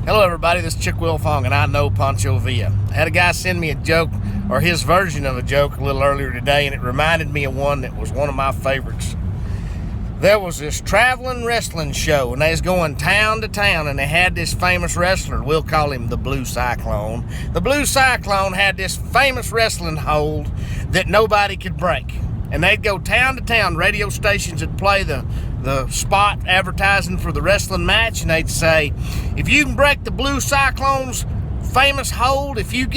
Hello everybody, this is Chick Wilfong and I know Pancho Villa. I had a guy send me a joke, or his version of a joke, a little earlier today, and it reminded me of one that was one of my favorites. There was this traveling wrestling show, and they was going town to town, and they had this famous wrestler. We'll call him the Blue Cyclone. The Blue Cyclone had this famous wrestling hold that nobody could break. And they'd go town to town. Radio stations would play the spot advertising for the wrestling match, and they'd say, if you can break the Blue Cyclone's famous hold, if you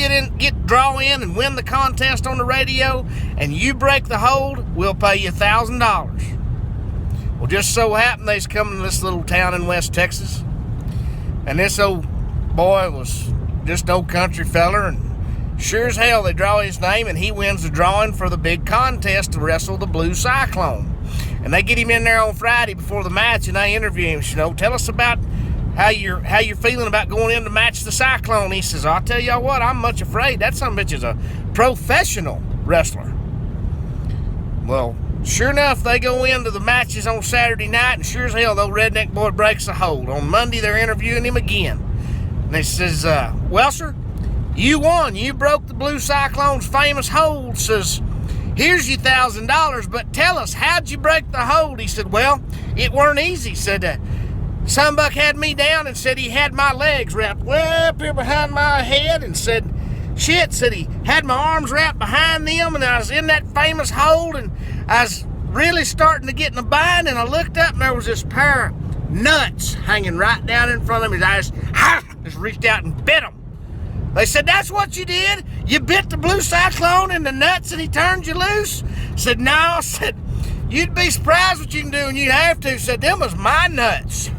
draw in and win the contest on the radio, and you break the hold, we'll pay you $1,000. Well, just so happened they's coming to this little town in West Texas, and this old boy was just an old country feller, and sure as hell they draw his name, and he wins the drawing for the big contest to wrestle the Blue Cyclone. And they get him in there on Friday before the match, and they interview him. You know, tell us about how you're feeling about going in to match the Cyclone. He says, I'll tell y'all what, I'm much afraid. That son of a bitch is a professional wrestler. Well, sure enough, they go into the matches on Saturday night, and sure as hell, the old redneck boy breaks the hold. On Monday, they're interviewing him again. And they says, well, sir, you won. You broke the Blue Cyclone's famous hold. Says, here's your $1,000, but tell us, how'd you break the hold? He said, well, it weren't easy. Said, Sunbuck had me down and said he had my legs wrapped way up here behind my head, and said, shit, said he had my arms wrapped behind them, and I was in that famous hold, and I was really starting to get in a bind, and I looked up, and there was this pair of nuts hanging right down in front of me. I just reached out and bit them. They said, that's what you did? You bit the Blue Cyclone in the nuts and he turned you loose? Said, no. Said, you'd be surprised what you can do, and you'd have to. Said, them was my nuts.